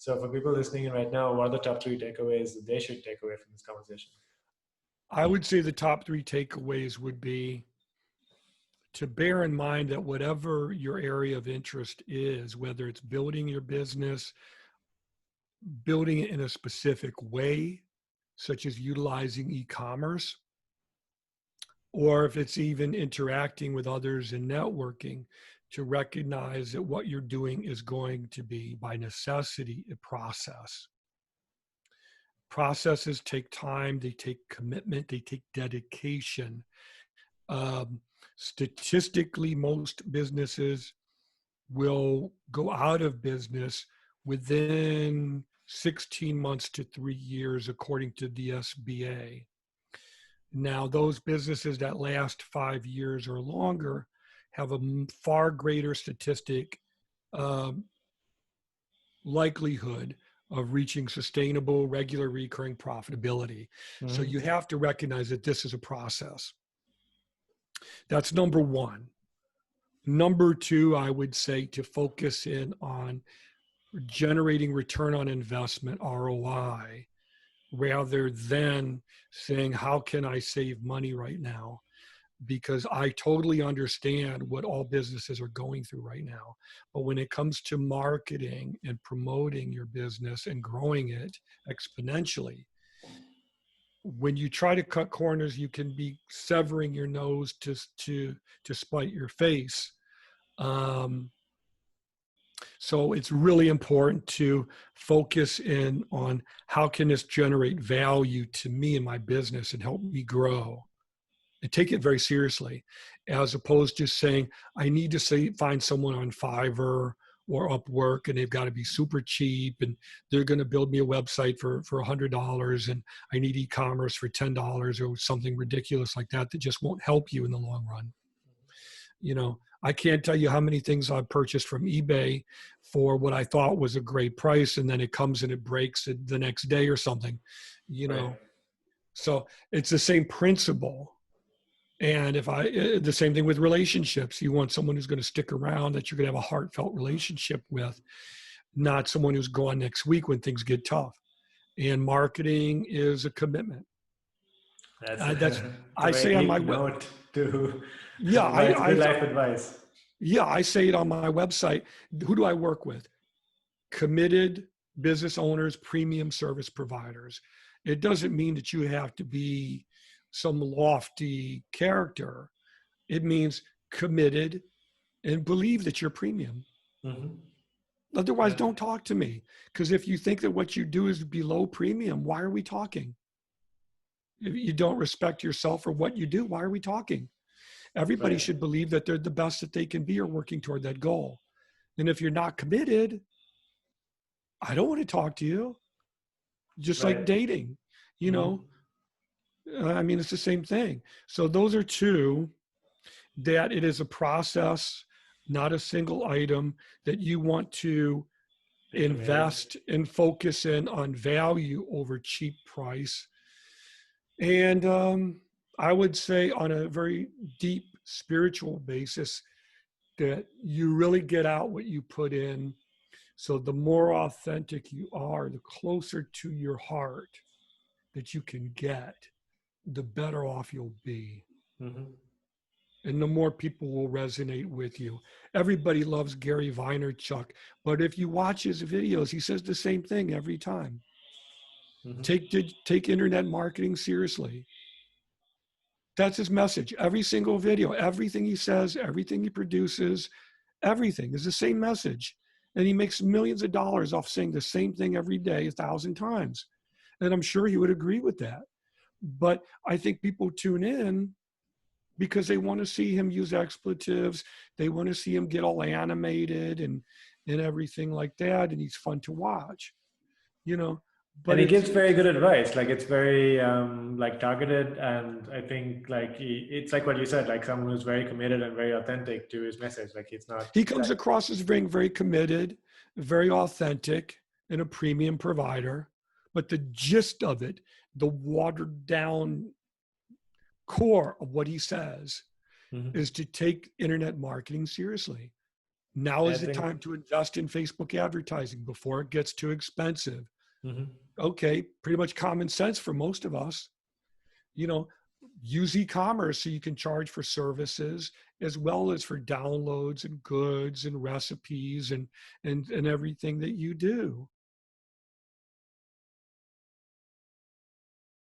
So for people listening in right now, what are the top 3 takeaways that they should take away from this conversation? I would say the top 3 takeaways would be to bear in mind that whatever your area of interest is, whether it's building your business, building it in a specific way, such as utilizing e-commerce, or if it's even interacting with others and networking, to recognize that what you're doing is going to be, by necessity, a process. Processes take time, they take commitment, they take dedication. Statistically, most businesses will go out of business within 16 months to 3 years, according to the SBA. Now, those businesses that last 5 years or longer have a far greater statistic likelihood of reaching sustainable, regular, recurring profitability. Mm-hmm. So you have to recognize that this is a process. That's number one. Number two, I would say to focus in on generating return on investment, ROI, rather than saying, how can I save money right now? Because I totally understand what all businesses are going through right now. But when it comes to marketing and promoting your business and growing it exponentially, when you try to cut corners, you can be severing your nose to spite your face. So it's really important to focus in on how can this generate value to me and my business and help me grow, and take it very seriously, as opposed to saying, I need to find someone on Fiverr or Upwork, and they've got to be super cheap, and they're going to build me a website for $100, and I need e-commerce for $10 or something ridiculous like that just won't help you in the long run. You know, I can't tell you how many things I've purchased from eBay for what I thought was a great price, and then it comes and it breaks the next day or something, you know. Right. So it's the same principle. And the same thing with relationships. You want someone who's going to stick around, that you're going to have a heartfelt relationship with, not someone who's gone next week when things get tough. And marketing is a commitment. That's I say on my note to good life advice. Yeah, I say it on my website. Who do I work with? Committed business owners, premium service providers. It doesn't mean that you have to be some lofty character. It means committed and believe that you're premium. Mm-hmm. Otherwise, don't talk to me. Because if you think that what you do is below premium, why are we talking? If you don't respect yourself for what you do, why are we talking? Everybody should believe that they're the best that they can be or working toward that goal. And if you're not committed, I don't want to talk to you. Just like dating, you know. I mean, it's the same thing. So those are two, that it is a process, not a single item, that you want to invest and focus in on value over cheap price. And I would say on a very deep spiritual basis that you really get out what you put in. So the more authentic you are, the closer to your heart that you can get, the better off you'll be. Mm-hmm. And the more people will resonate with you. Everybody loves Gary Vaynerchuk, but if you watch his videos, he says the same thing every time. Mm-hmm. Take internet marketing seriously. That's his message. Every single video, everything he says, everything he produces, everything is the same message. And he makes millions of dollars off saying the same thing every day 1,000 times. And I'm sure he would agree with that. But I think people tune in because they want to see him use expletives. They want to see him get all animated and everything like that. And he's fun to watch, you know. But and he gives very good advice. Like it's very like targeted. And I think like it's like what you said, like someone who's very committed and very authentic to his message. Like it's not. He comes across as being very committed, very authentic, and a premium provider. But the gist of it, the watered down core of what he says, is to take internet marketing seriously. Now I is the think. time to invest in Facebook advertising before it gets too expensive. Mhm. Okay, pretty much common sense for most of us. You know, use e-commerce so you can charge for services as well as for downloads and goods and recipes and everything that you do.